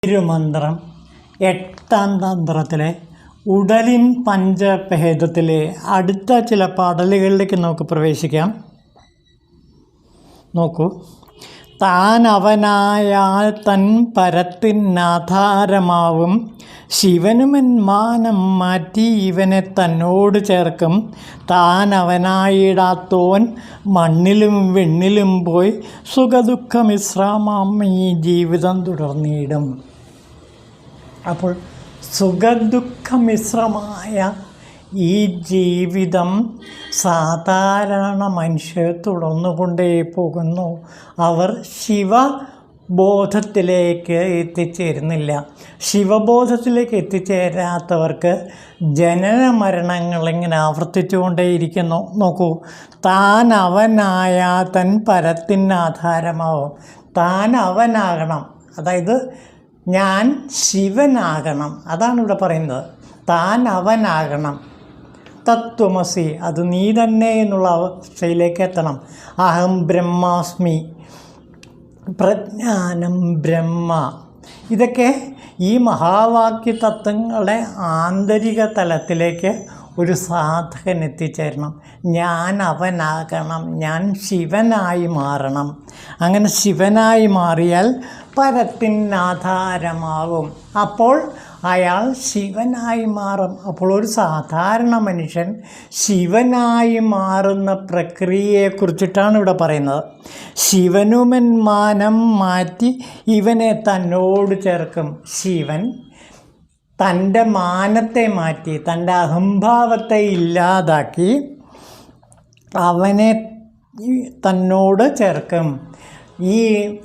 തിരുമന്ത്രം എട്ടാം തന്ത്രത്തിലെ ഉടലിൻ പഞ്ചഭേദത്തിലെ അടുത്ത ചില പാടലുകളിലേക്ക് നമുക്ക് പ്രവേശിക്കാം. നോക്കൂ. താൻ അവനായാൽ തൻ പരത്തിനാധാരമാവും, ശിവനുമൻ മാനം മാറ്റി ഇവനെ തന്നോട് ചേർക്കും. താൻ അവനായിടാത്തോൻ മണ്ണിലും വെണ്ണിലും പോയി സുഖദുഃഖമിശ്രമം ഈ ജീവിതം തുടർന്നിടും. അപ്പോൾ സുഖദുഃഖമിശ്രമായ ഈ ജീവിതം സാധാരണ മനുഷ്യർ തുടർന്നുകൊണ്ടേ പോകുന്നു. അവർ ശിവബോധത്തിലേക്ക് എത്തിച്ചേരുന്നില്ല. ശിവബോധത്തിലേക്ക് എത്തിച്ചേരാത്തവർക്ക് ജനന മരണങ്ങൾ ഇങ്ങനെ ആവർത്തിച്ചുകൊണ്ടേയിരിക്കുന്നു. നോക്കൂ. താൻ അവനായ തൻ പരത്തിനാധാരമാവും. താൻ അവനാകണം, അതായത് ഞാൻ ശിവനാകണം, അതാണ് ഇവിടെ പറയുന്നത്. താൻ അവനാകണം. തത്വമസി, അത് നീ തന്നെ എന്നുള്ള അവസ്ഥയിലേക്ക് എത്തണം. അഹം ബ്രഹ്മാസ്മി, പ്രജ്ഞാനം ബ്രഹ്മ. ഇതൊക്കെ ഈ മഹാവാക്യ തത്വങ്ങളുടെ ആന്തരിക തലത്തിലേക്ക് ഒരു സാധകൻ എത്തിച്ചേരണം. ഞാൻ അവനാകണം, ഞാൻ ശിവനായി മാറണം. അങ്ങനെ ശിവനായി മാറിയാൽ പരത്തിനാധാരമാകും. അപ്പോൾ അയാൾ ശിവനായി മാറും. അപ്പോൾ ഒരു സാധാരണ മനുഷ്യൻ ശിവനായി മാറുന്ന പ്രക്രിയയെക്കുറിച്ചിട്ടാണ് ഇവിടെ പറയുന്നത്. ശിവനുമൻ മാനം മാറ്റി ഇവനെ തന്നോട് ചേർക്കും. ശിവൻ തൻ്റെ മാനത്തെ മാറ്റി, തൻ്റെ അഹംഭാവത്തെ ഇല്ലാതാക്കി അവനെ തന്നോട് ചേർക്കും. ഈ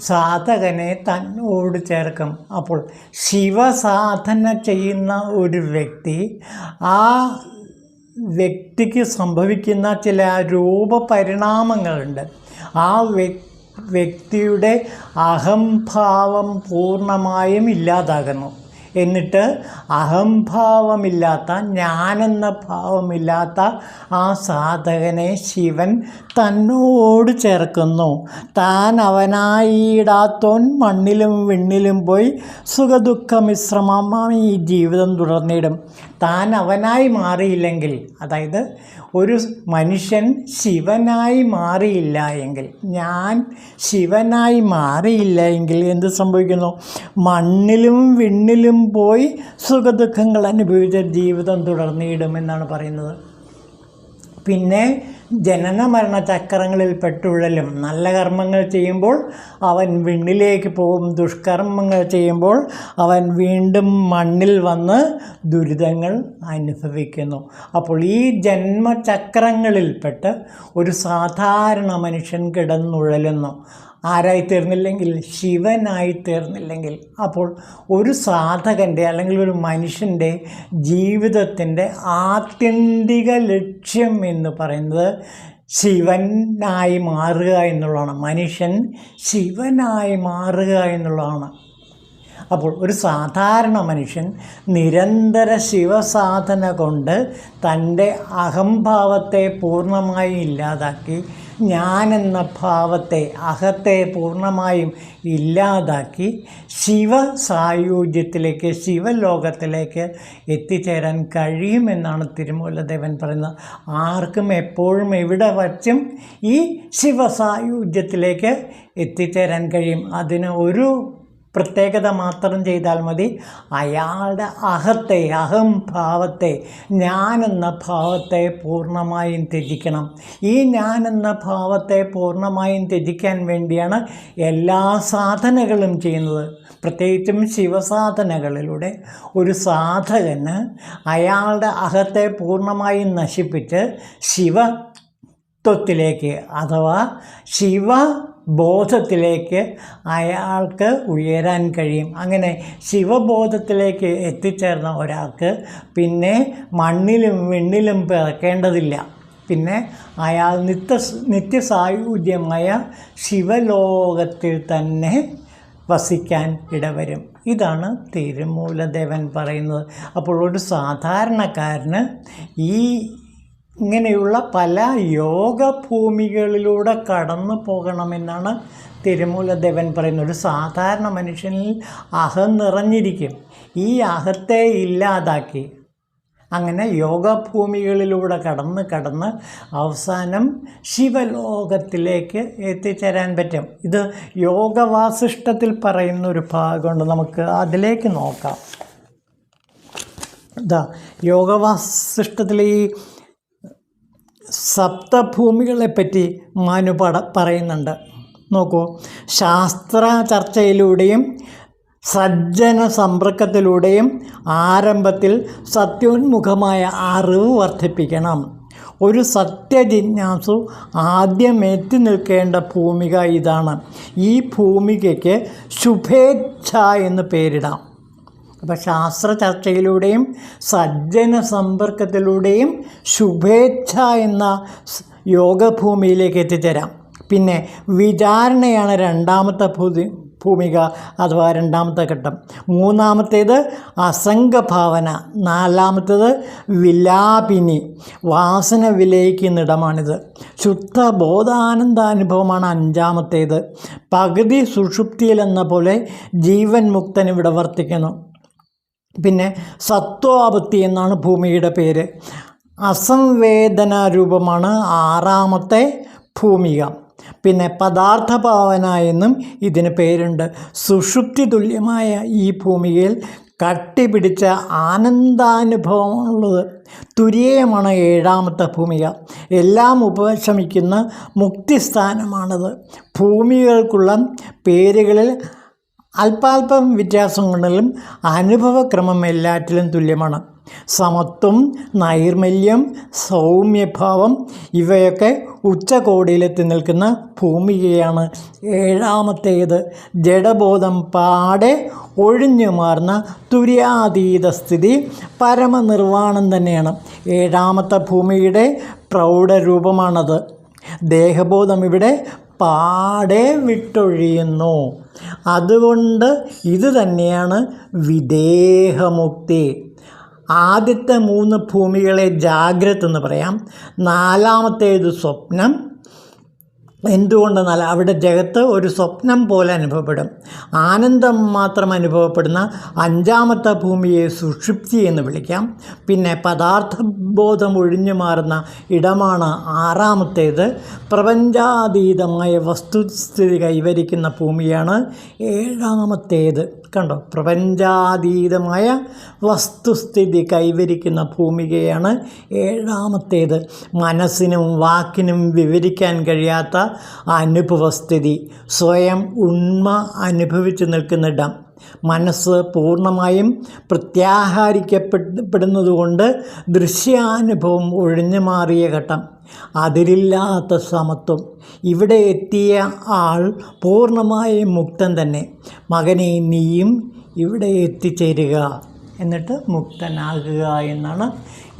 സാധകനെ തന്നോട് ചേർക്കും. അപ്പോൾ ശിവസാധന ചെയ്യുന്ന ഒരു വ്യക്തി, ആ വ്യക്തിക്ക് സംഭവിക്കുന്ന ചില രൂപപരിണാമങ്ങളുണ്ട്. ആ വ്യക്തിയുടെ അഹംഭാവം പൂർണ്ണമായും ഇല്ലാതാകുന്നു. എന്നിട്ട് അഹംഭാവമില്ലാത്ത, ഞാനെന്ന ഭാവമില്ലാത്ത ആ സാധകനെ ശിവൻ തന്നോട് ചേർക്കുന്നു. താൻ അവനായിടാത്തോൻ മണ്ണിലും വെണ്ണിലും പോയി സുഖദുഃഖമിശ്രമമായി ഈ ജീവിതം തുടർന്നിടും. താൻ അവനായി മാറിയില്ലെങ്കിൽ, അതായത് ഒരു മനുഷ്യൻ ശിവനായി മാറിയില്ല എങ്കിൽ, ഞാൻ ശിവനായി മാറിയില്ല എങ്കിൽ എന്ത് സംഭവിക്കുന്നു? മണ്ണിലും വെണ്ണിലും പോയി സുഖദുഃഖങ്ങൾ അനുഭവിച്ച ജീവിതം തുടർന്നിടുമെന്നാണ് പറയുന്നത്. പിന്നെ ജനന മരണ ചക്രങ്ങളിൽ പെട്ടുഴലും. നല്ല കർമ്മങ്ങൾ ചെയ്യുമ്പോൾ അവൻ വിണ്ണിലേക്ക് പോകും, ദുഷ്കർമ്മങ്ങൾ ചെയ്യുമ്പോൾ അവൻ വീണ്ടും മണ്ണിൽ വന്ന് ദുരിതങ്ങൾ അനുഭവിക്കുന്നു. അപ്പോൾ ഈ ജന്മചക്രങ്ങളിൽപ്പെട്ട് ഒരു സാധാരണ മനുഷ്യൻ കിടന്നുഴലുന്നു. ആരായിത്തീർന്നില്ലെങ്കിൽ, ശിവനായിത്തീർന്നില്ലെങ്കിൽ. അപ്പോൾ ഒരു സാധകൻ്റെ അല്ലെങ്കിൽ ഒരു മനുഷ്യൻ്റെ ജീവിതത്തിൻ്റെ ആത്യന്തിക ലക്ഷ്യം എന്ന് പറയുന്നത് ശിവനായി മാറുക എന്നുള്ളതാണ്. മനുഷ്യൻ ശിവനായി മാറുക എന്നുള്ളതാണ്. അപ്പോൾ ഒരു സാധാരണ മനുഷ്യൻ നിരന്തര ശിവസാധന കൊണ്ട് തൻ്റെ അഹംഭാവത്തെ പൂർണ്ണമായും ഇല്ലാതാക്കി, ഞാനെന്ന ഭാവത്തെ, അഹത്തെ പൂർണ്ണമായും ഇല്ലാതാക്കി ശിവസായുജ്യത്തിലേക്ക്, ശിവലോകത്തിലേക്ക് എത്തിച്ചേരാൻ കഴിയുമെന്നാണ് തിരുമൂലദേവൻ പറയുന്നത്. ആർക്കും എപ്പോഴും എവിടെ വച്ചും ഈ ശിവസായുജ്യത്തിലേക്ക് എത്തിച്ചേരാൻ കഴിയും. അതിന് ഒരു പ്രത്യേകത മാത്രം ചെയ്താൽ മതി. അയാളുടെ അഹത്തെ, അഹംഭാവത്തെ, ഞാനെന്ന ഭാവത്തെ പൂർണ്ണമായും ത്യജിക്കണം. ഈ ഞാനെന്ന ഭാവത്തെ പൂർണ്ണമായും ത്യജിക്കാൻ വേണ്ടിയാണ് എല്ലാ സാധനകളും ചെയ്യുന്നത്. പ്രത്യേകിച്ചും ശിവസാധനകളിലൂടെ ഒരു സാധകന് അയാളുടെ അഹത്തെ പൂർണ്ണമായും നശിപ്പിച്ച് ശിവത്വത്തിലേക്ക് അഥവാ ശിവബോധത്തിലേക്ക് അയാൾക്ക് ഉയരാൻ കഴിയും. അങ്ങനെ ശിവബോധത്തിലേക്ക് എത്തിച്ചേർന്ന ഒരാൾക്ക് പിന്നെ മണ്ണിലും വെണ്ണിലും പിറക്കേണ്ടതില്ല. പിന്നെ അയാൾ നിത്യസായുജ്യമായ ശിവലോകത്തിൽ തന്നെ വസിക്കാൻ ഇടവരും. ഇതാണ് തിരുമൂലദേവൻ പറയുന്നത്. അപ്പോൾ ഒരു സാധാരണക്കാരന് ഇങ്ങനെയുള്ള പല യോഗഭൂമികളിലൂടെ കടന്നു പോകണമെന്നാണ് തിരുമൂലദേവൻ പറയുന്ന ഒരു സാധാരണ മനുഷ്യനിൽ അഹം നിറഞ്ഞിരിക്കും. ഈ അഹത്തെ ഇല്ലാതാക്കി അങ്ങനെ യോഗഭൂമികളിലൂടെ കടന്ന് അവസാനം ശിവലോകത്തിലേക്ക് എത്തിച്ചേരാൻ പറ്റും. ഇത് യോഗവാസിഷ്ഠത്തിൽ പറയുന്ന ഒരു ഭാഗമുണ്ട്, നമുക്ക് അതിലേക്ക് നോക്കാം. യോഗവാസിഷ്ഠത്തിൽ ഈ സപ്തഭൂമികളെപ്പറ്റി മനു പറയുന്നുണ്ട്. നോക്കൂ, ശാസ്ത്ര ചർച്ചയിലൂടെയും സജ്ജന സമ്പർക്കത്തിലൂടെയും ആരംഭത്തിൽ സത്യോന്മുഖമായ അറിവ് വർദ്ധിപ്പിക്കണം. ഒരു സത്യജിജ്ഞാസു ആദ്യം എത്തി നിൽക്കേണ്ട ഭൂമിക ഇതാണ്. ഈ ഭൂമികയ്ക്ക് ശുഭേച്ഛ എന്ന് പേരിടാം. അപ്പോൾ ശാസ്ത്ര ചർച്ചയിലൂടെയും സജ്ജന സമ്പർക്കത്തിലൂടെയും ശുഭേച്ഛ എന്ന യോഗഭൂമിയിലേക്ക് എത്തിച്ചേരാം. പിന്നെ വിചാരണയാണ് രണ്ടാമത്തെ ഭൂമിക അഥവാ രണ്ടാമത്തെ ഘട്ടം. മൂന്നാമത്തേത് അസംഗഭാവന. നാലാമത്തേത് വിലാപിനി, വാസന വിലയിക്കുന്നിടമാണിത്. ശുദ്ധ ബോധാനന്ദാനുഭവമാണ് അഞ്ചാമത്തേത്. പകുതി സുഷുപ്തിയിലെന്ന പോലെ ജീവൻ മുക്തൻ ഇവിടെ വർത്തിക്കുന്നു. പിന്നെ സത്വാപത്തി എന്നാണ് ഭൂമിയുടെ പേര്. അസംവേദന രൂപമാണ് ആറാമത്തെ ഭൂമിക. പിന്നെ പദാർത്ഥഭാവന എന്നും ഇതിന് പേരുണ്ട്. സുഷുപ്തി തുല്യമായ ഈ ഭൂമികയിൽ കട്ടിപിടിച്ച ആനന്ദാനുഭവമുള്ളത്. തുരീയമാണ് ഏഴാമത്തെ ഭൂമിക. എല്ലാം ഉപശമിക്കുന്ന മുക്തിസ്ഥാനമാണത്. ഭൂമികൾക്കുള്ള പേരുകളിൽ അല്പാൽപ്പം വ്യത്യാസങ്ങളിലും അനുഭവക്രമം എല്ലാറ്റിലും തുല്യമാണ്. സമത്വം, നൈർമല്യം, സൗമ്യഭാവം ഇവയൊക്കെ ഉച്ചകോടിയിലെത്തി നിൽക്കുന്ന ഭൂമികയാണ് ഏഴാമത്തേത്. ജഡബോധം പാടെ ഒഴിഞ്ഞു മാറുന്ന തുര്യാതീത സ്ഥിതി പരമനിർവാണം തന്നെയാണ്. ഏഴാമത്തെ ഭൂമിയുടെ പ്രൗഢരൂപമാണത്. ദേഹബോധം ഇവിടെ പാടെ വിട്ടൊഴിയുന്നു. അതുകൊണ്ട് ഇത് തന്നെയാണ് വിദേഹമുക്തി. ആദ്യത്തെ 3 ഭൂമികളെ ജാഗ്രത എന്ന് പറയാം. നാലാമത്തേത് സ്വപ്നം. എന്തുകൊണ്ടെന്നാൽ അവിടെ ജഗത്ത് ഒരു സ്വപ്നം പോലെ അനുഭവപ്പെടും. ആനന്ദം മാത്രം അനുഭവപ്പെടുന്ന അഞ്ചാമത്തെ ഭൂമിയെ സുഷുപ്തി എന്ന് വിളിക്കാം. പിന്നെ പദാർത്ഥബോധം ഒഴിഞ്ഞു മാറുന്ന ഇടമാണ് ആറാമത്തേത്. പ്രപഞ്ചാതീതമായ വസ്തുസ്ഥിതി കൈവരിക്കുന്ന ഭൂമിയാണ് ഏഴാമത്തേത്. കണ്ടോ, പ്രപഞ്ചാതീതമായ വസ്തുസ്ഥിതി കൈവരിക്കുന്ന ഭൂമികയാണ് ഏഴാമത്തേത്. മനസ്സിനും വാക്കിനും വിവരിക്കാൻ കഴിയാത്ത അനുഭവസ്ഥിതി, സ്വയം ഉണ്മ അനുഭവിച്ചു നിൽക്കുന്നിടം. മനസ്സ് പൂർണ്ണമായും പ്രത്യാഹാരിക്കപ്പെടുന്നതുകൊണ്ട് ദൃശ്യാനുഭവം ഒഴിഞ്ഞു മാറിയ ഘട്ടം. അതിരില്ലാത്ത സമത്വം. ഇവിടെ എത്തിയ ആൾ പൂർണ്ണമായും മുക്തൻ തന്നെ. മകനെ, നീയും ഇവിടെ എത്തിച്ചേരുക, എന്നിട്ട് മുക്തനാകുക എന്നാണ്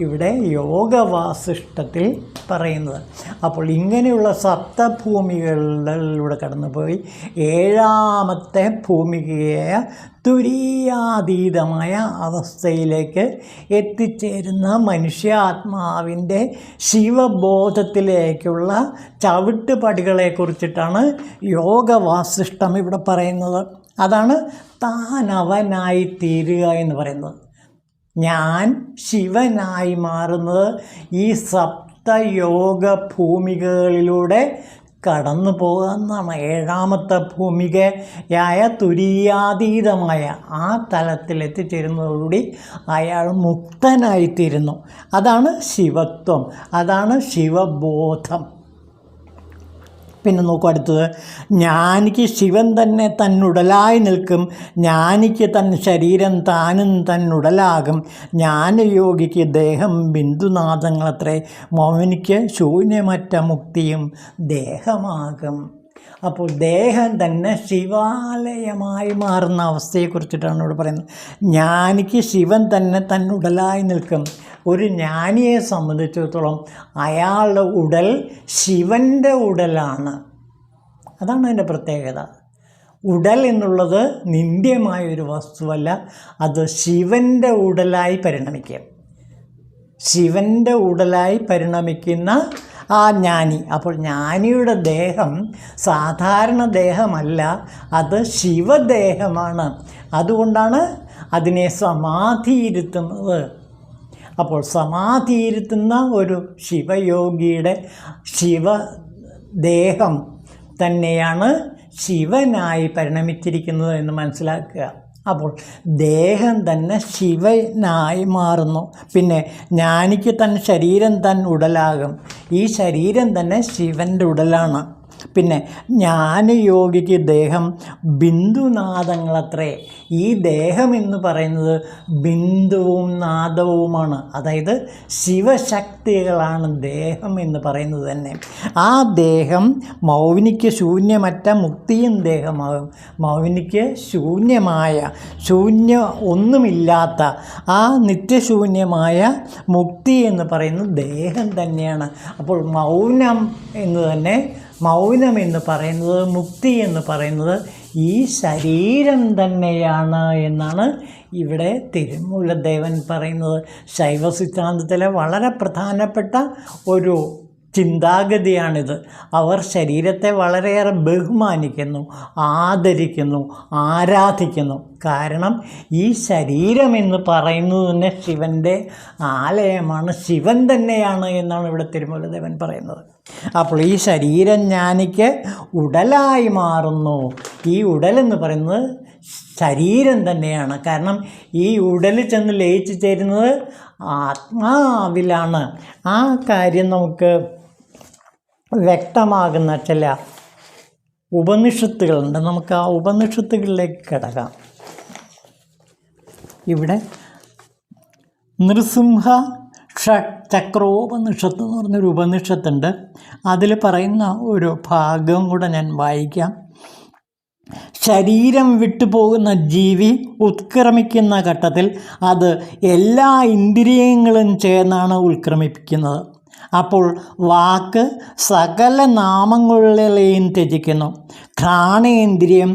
ഇവിടെ യോഗവാസിഷ്ഠത്തിൽ പറയുന്നത്. അപ്പോൾ ഇങ്ങനെയുള്ള സപ്തഭൂമികളിലൂടെ കടന്നുപോയി ഏഴാമത്തെ ഭൂമികയായ തുരീയാതീതമായ അവസ്ഥയിലേക്ക് എത്തിച്ചേരുന്ന മനുഷ്യാത്മാവിൻ്റെ ശിവബോധത്തിലേക്കുള്ള ചവിട്ടുപടികളെക്കുറിച്ചിട്ടാണ് യോഗവാസിഷ്ഠം ഇവിടെ പറയുന്നത്. അതാണ് താൻ അവനായി തീരുക എന്ന് പറയുന്നത്. ഞാൻ ശിവനായി മാറുന്നത് ഈ സപ്തയോഗ ഭൂമികകളിലൂടെ കടന്നു പോകുന്നതാണ്. ഏഴാമത്തെ ഭൂമികയായ തുരീയാതീതമായ ആ തലത്തിൽ എത്തിച്ചേരുന്നതോടുകൂടി അയാൾ മുക്തനായിത്തീരുന്നു. അതാണ് ശിവത്വം, അതാണ് ശിവബോധം. പിന്നെ നോക്കൂ അടുത്തത്, ജ്ഞാനിക്ക് ശിവൻ തന്നെ തന്നുടലായി നിൽക്കും. ജ്ഞാനിക്ക് തൻ ശരീരം താനും തന്നുടലാകും. ജ്ഞാനയോഗിക്ക് ദേഹം ബിന്ദുനാഥങ്ങളത്രേ. മൗനിക്ക് ശൂന്യമറ്റ മുക്തിയും ദേഹമാകും. അപ്പോൾ ദേഹം തന്നെ ശിവാലയമായി മാറുന്ന അവസ്ഥയെക്കുറിച്ചിട്ടാണ് ഇവിടെ പറയുന്നത്. ജ്ഞാനിക്ക് ശിവൻ തന്നെ തന്നുടലായി നിൽക്കും. ഒരു ജ്ഞാനിയെ സംബന്ധിച്ചിടത്തോളം അയാളുടെ ഉടൽ ശിവൻ്റെ ഉടലാണ്. അതാണ് അതിൻ്റെ പ്രത്യേകത. ഉടൽ എന്നുള്ളത് നിന്ദ്യമായൊരു വസ്തുവല്ല, അത് ശിവൻ്റെ ഉടലായി പരിണമിക്കും. ശിവൻ്റെ ഉടലായി പരിണമിക്കുന്ന ആ ജ്ഞാനി. അപ്പോൾ ജ്ഞാനിയുടെ ദേഹം സാധാരണ ദേഹമല്ല, അത് ശിവദേഹമാണ്. അതുകൊണ്ടാണ് അതിനെ സമാധിയിരുത്തുന്നത്. അപ്പോൾ സമാധിയിരുത്തുന്ന ഒരു ശിവയോഗിയുടെ ശിവദേഹം തന്നെയാണ് ശിവനായി പരിണമിച്ചിരിക്കുന്നത് എന്ന് മനസ്സിലാക്കുക. അപ്പോൾ ദേഹം തന്നെ ശിവനായി മാറുന്നു. പിന്നെ ജ്ഞാനിക്ക് തൻ ശരീരം തൻ ഉടലാകും. ഈ ശരീരം തന്നെ ശിവൻ്റെ ഉടലാണ്. പിന്നെ ജ്ഞാനയോഗിക്ക് ദേഹം ബിന്ദുനാദങ്ങളത്രേ. ഈ ദേഹം എന്ന് പറയുന്നത് ബിന്ദുവും നാദവുമാണ്. അതായത് ശിവശക്തികളാണ് ദേഹം എന്ന് പറയുന്നത് തന്നെ. ആ ദേഹം മൗനിക്ക് ശൂന്യമറ്റ മുക്തിയും ദേഹമാകും. മൗനിക്ക് ഒന്നുമില്ലാത്ത ആ നിത്യശൂന്യമായ മുക്തി എന്ന് പറയുന്നത് ദേഹം തന്നെയാണ്. അപ്പോൾ മൗനം എന്ന് പറയുന്നത്, മുക്തി എന്ന് പറയുന്നത് ഈ ശരീരം തന്നെയാണ് എന്നാണ് ഇവിടെ തിരുമൂലദേവൻ പറയുന്നത്. ശൈവ സിദ്ധാന്തത്തിലെ വളരെ പ്രധാനപ്പെട്ട ഒരു ചിന്താഗതിയാണിത്. അവർ ശരീരത്തെ വളരെയേറെ ബഹുമാനിക്കുന്നു, ആദരിക്കുന്നു, ആരാധിക്കുന്നു. കാരണം ഈ ശരീരം എന്ന് പറയുന്നത് തന്നെ ശിവൻ്റെ ആലയമാണ്, ശിവൻ തന്നെയാണ് എന്നാണ് ഇവിടെ തിരുമൂലദേവൻ പറയുന്നത്. അപ്പോൾ ഈ ശരീരം ജ്ഞാനിക്ക് ഉടലായി മാറുന്നു. ഈ ഉടലെന്ന് പറയുന്നത് ശരീരം തന്നെയാണ്. കാരണം ഈ ഉടൽ ചെന്ന് ലയിച്ചു ചേരുന്നത് ആത്മാവിലാണ്. ആ കാര്യം നമുക്ക് വ്യക്തമാകുന്ന ചില ഉപനിഷത്തുകളുണ്ട്. നമുക്ക് ആ ഉപനിഷത്തുകളിലേക്ക് കിടക്കാം. ഇവിടെ നൃസിംഹ ചക്രോപനിഷത്ത് എന്ന് പറഞ്ഞൊരു ഉപനിഷത്തുണ്ട്. അതിൽ പറയുന്ന ഒരു ഭാഗം കൂടെ ഞാൻ വായിക്കാം. ശരീരം വിട്ടുപോകുന്ന ജീവി ഉത്ക്രമിക്കുന്ന ഘട്ടത്തിൽ അത് എല്ലാ ഇന്ദ്രിയങ്ങളും ചേർന്നാണ് ഉത്ക്രമിപ്പിക്കുന്നത്. അപ്പോൾ വാക്ക് സകല നാമങ്ങളെയും ത്യജിക്കുന്നു. ഘ്രാണേന്ദ്രിയം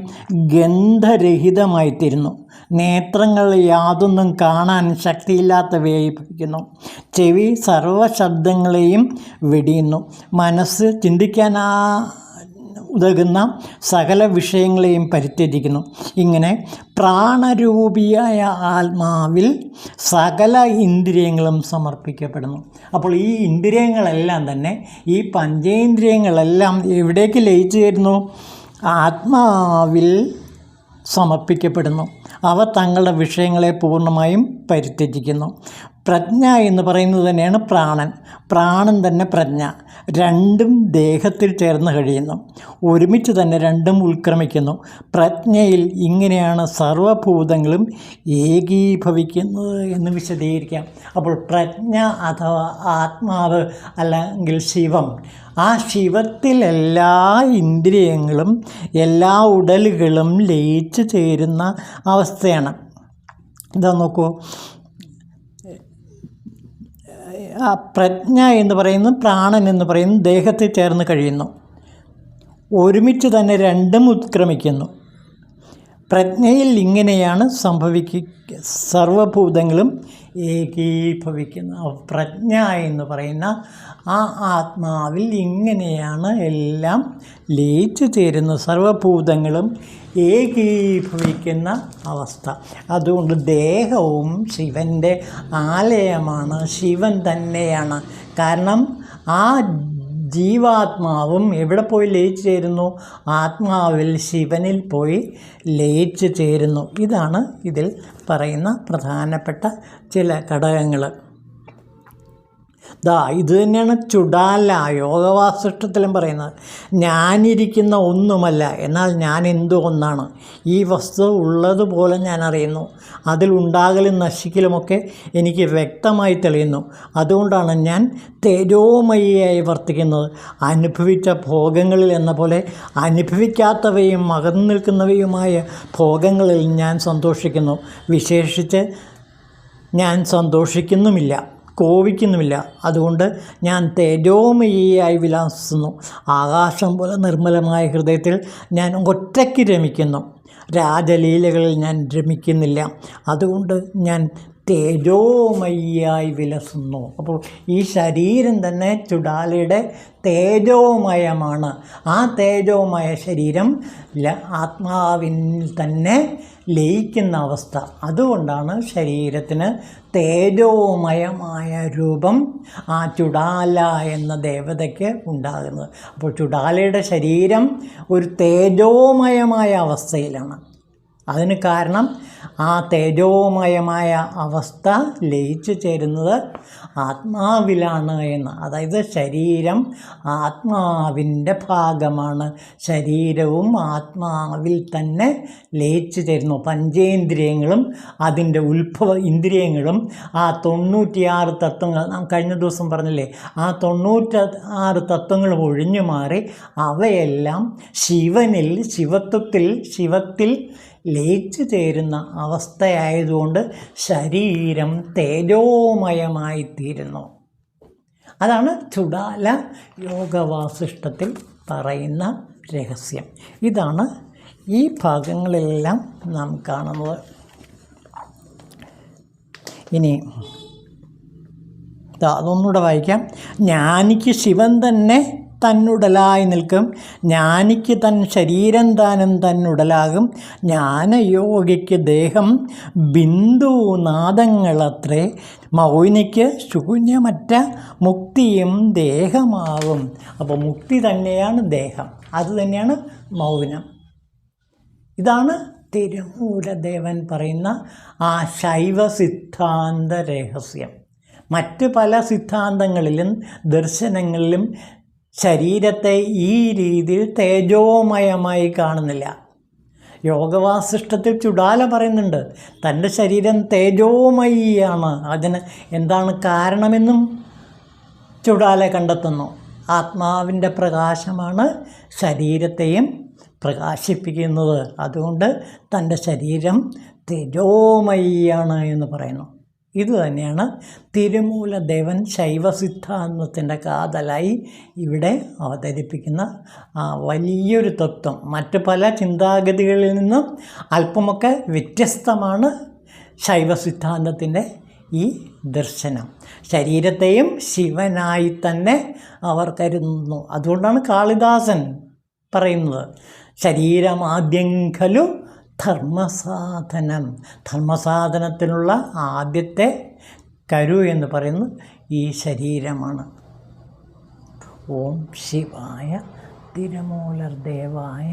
ഗന്ധരഹിതമായിത്തീരുന്നു. നേത്രങ്ങൾ യാതൊന്നും കാണാൻ ശക്തിയില്ലാത്തവയായി ഭവിക്കുന്നു. ചെവി സർവശബ്ദങ്ങളെയും വെടിയുന്നു. മനസ്സ് ചിന്തിക്കാൻ ഉതകുന്ന സകല വിഷയങ്ങളെയും പരിത്യജിക്കുന്നു. ഇങ്ങനെ പ്രാണരൂപിയായ ആത്മാവിൽ സകല ഇന്ദ്രിയങ്ങളും സമർപ്പിക്കപ്പെടുന്നു. അപ്പോൾ ഈ ഇന്ദ്രിയങ്ങളെല്ലാം തന്നെ, ഈ പഞ്ചേന്ദ്രിയങ്ങളെല്ലാം എവിടേക്ക് ലയിച്ചു ചേരുന്നു? ആത്മാവിൽ സമർപ്പിക്കപ്പെടുന്നു. അവ തങ്ങളുടെ വിഷയങ്ങളെ പൂർണ്ണമായും പരിത്യജിക്കുന്നു. പ്രജ്ഞ എന്ന് പറയുന്നത് തന്നെയാണ് പ്രാണൻ തന്നെ പ്രജ്ഞ. രണ്ടും ദേഹത്തിൽ ചേർന്ന് കഴിയുന്നു. ഒരുമിച്ച് തന്നെ രണ്ടും ഉത്ക്രമിക്കുന്നു. പ്രജ്ഞയിൽ ഇങ്ങനെയാണ് സർവഭൂതങ്ങളും ഏകീഭവിക്കുന്നത് എന്ന് വിശദീകരിക്കാം. അപ്പോൾ പ്രജ്ഞ അഥവാ ആത്മാവ് അല്ലെങ്കിൽ ശിവം, ആ ശിവത്തിൽ എല്ലാ ഇന്ദ്രിയങ്ങളും എല്ലാ ഉടലുകളും ലയിച്ചു ചേരുന്ന അവസ്ഥയാണ്. ഇതാ നോക്കൂ, ആ പ്രജ്ഞ എന്ന് പറയുന്നത്, പ്രാണൻ എന്ന് പറയുന്നത് ദേഹത്തിൽ ചേർന്ന് കഴിയുന്നു. ഒരുമിച്ച് തന്നെ രണ്ടും ഉത്ക്രമിക്കുന്നു. പ്രജ്ഞയിൽ ഇങ്ങനെയാണ് സർവഭൂതങ്ങളും ഏകീഭവിക്കുന്നു. പ്രജ്ഞ എന്ന് പറയുന്ന ആ ആത്മാവിൽ ഇങ്ങനെയാണ് എല്ലാം ലയിച്ചു ചേരുന്നു, സർവഭൂതങ്ങളും ഏകീഭവിക്കുന്ന അവസ്ഥ. അതുകൊണ്ട് ദേഹവും ശിവൻ്റെ ആലയമാണ്, ശിവൻ തന്നെയാണ്. കാരണം ആ ജീവാത്മാവും എവിടെ പോയി ലയിച്ചു ചേരുന്നു? ആത്മാവിൽ, ശിവനിൽ പോയി ലയിച്ചു ചേരുന്നു. ഇതാണ് ഇതിൽ പറയുന്ന പ്രധാനപ്പെട്ട ചില ഘടകങ്ങൾ. ഇത് തന്നെയാണ് ചുടാല യോഗവാസിഷ്ടത്തിലും പറയുന്നത്. ഞാനിരിക്കുന്ന ഒന്നുമല്ല, എന്നാൽ ഞാൻ എന്തോ ഒന്നാണ്. ഈ വസ്തു ഉള്ളതുപോലെ ഞാൻ അറിയുന്നു. അതിലുണ്ടാകലും നശിക്കലുമൊക്കെ എനിക്ക് വ്യക്തമായി തെളിയുന്നു. അതുകൊണ്ടാണ് ഞാൻ തേജോമയിയായി വർത്തിക്കുന്നത്. അനുഭവിച്ച ഭോഗങ്ങളിൽ എന്ന പോലെ അനുഭവിക്കാത്തവയും അകന്നു നിൽക്കുന്നവയുമായ ഭോഗങ്ങളിൽ ഞാൻ സന്തോഷിക്കുന്നു. വിശേഷിച്ച് ഞാൻ സന്തോഷിക്കുന്നുമില്ല, കോപിക്കുന്നുമില്ല. അതുകൊണ്ട് ഞാൻ തേജോമയിയായി വിലാസിക്കുന്നു. ആകാശം പോലെ നിർമ്മലമായ ഹൃദയത്തിൽ ഞാൻ ഒറ്റയ്ക്ക് രമിക്കുന്നു. രാജലീലകളിൽ ഞാൻ രമിക്കുന്നില്ല. അതുകൊണ്ട് ഞാൻ തേജോമയായി വിലസുന്നു. അപ്പോൾ ഈ ശരീരം തന്നെ ചുടാലയുടെ തേജോമയമാണ്. ആ തേജോമയ ശരീരം ആത്മാവിൽ തന്നെ ലയിക്കുന്ന അവസ്ഥ. അതുകൊണ്ടാണ് ശരീരത്തിന് തേജോമയമായ രൂപം ആ ചുടാല എന്ന ദേവതയ്ക്ക് ഉണ്ടാകുന്നത്. അപ്പോൾ ചുടാലയുടെ ശരീരം ഒരു തേജോമയമായ അവസ്ഥയിലാണ്. അതിന് കാരണം ആ തേജോമയമായ അവസ്ഥ ലയിച്ചു ചേരുന്നത് ആത്മാവിലാണ് എന്ന്. അതായത് ശരീരം ആത്മാവിൻ്റെ ഭാഗമാണ്. ശരീരവും ആത്മാവിൽ തന്നെ ലയിച്ചു ചേരുന്നു. പഞ്ചേന്ദ്രിയങ്ങളും അതിൻ്റെ ഇന്ദ്രിയങ്ങളും ആ 96 തത്വങ്ങൾ നാം കഴിഞ്ഞ ദിവസം പറഞ്ഞില്ലേ, ആ 96 തത്വങ്ങൾ ഒഴിഞ്ഞു മാറി അവയെല്ലാം ശിവത്തിൽ ലയിച്ചു ചേരുന്ന അവസ്ഥയായതുകൊണ്ട് ശരീരം തേജോമയമായിത്തീരുന്നു. അതാണ് ചുടാല യോഗവാസിഷ്ഠത്തിൽ പറയുന്ന രഹസ്യം. ഇതാണ് ഈ ഭാഗങ്ങളിലെല്ലാം നാം കാണുന്നത്. ഇനി അതൊന്നുകൂടെ വായിക്കാം. ജ്ഞാനിക്ക് ശിവൻ തന്നെ തന്നുടലായി നിൽക്കും, ജ്ഞാനിക്ക് തൻ ശരീരം താനും തന്നുടലാകും, ജ്ഞാനയോഗിക്ക് ദേഹം ബിന്ദുനാദങ്ങളത്രേ, മൗനിക്ക് ശൂന്യമറ്റ മുക്തിയും ദേഹമാവും. അപ്പോൾ മുക്തി തന്നെയാണ് ദേഹം, അതുതന്നെയാണ് മൗനം. ഇതാണ് തിരുമൂലദേവൻ പറയുന്ന ആ ശൈവ സിദ്ധാന്ത രഹസ്യം. മറ്റ് പല സിദ്ധാന്തങ്ങളിലും ദർശനങ്ങളിലും ശരീരത്തെ ഈ രീതിയിൽ തേജോമയമായി കാണുന്നില്ല. യോഗവാസിഷ്ഠത്തിൽ ചുടാല പറയുന്നുണ്ട് തൻ്റെ ശരീരം തേജോമയിയാണ്. അതിന് എന്താണ് കാരണമെന്നും ചുടാല കണ്ടെത്തുന്നു. ആത്മാവിൻ്റെ പ്രകാശമാണ് ശരീരത്തെയും പ്രകാശിപ്പിക്കുന്നത്. അതുകൊണ്ട് തൻ്റെ ശരീരം തേജോമയിയാണ് എന്ന് പറയുന്നു. ഇതുതന്നെയാണ് തിരുമൂലദേവൻ ശൈവസിദ്ധാന്തത്തിൻ്റെ കാതലായി ഇവിടെ അവതരിപ്പിക്കുന്ന വലിയൊരു തത്വം. മറ്റ് പല ചിന്താഗതികളിൽ നിന്നും അല്പമൊക്കെ വ്യത്യസ്തമാണ് ശൈവസിദ്ധാന്തത്തിൻ്റെ ഈ ദർശനം. ശരീരത്തെയും ശിവനായി തന്നെ അവർ കരുതുന്നു. അതുകൊണ്ടാണ് കാളിദാസൻ പറയുന്നത് ശരീരമാദ്യം ഖലു ധർമ്മസാധനം. ധർമ്മസാധനത്തിനുള്ള ആദ്യത്തെ കരു എന്ന് പറയുന്നത് ഈ ശരീരമാണ്. ഓം ശിവായ തിരുമൂലർ ദേവായ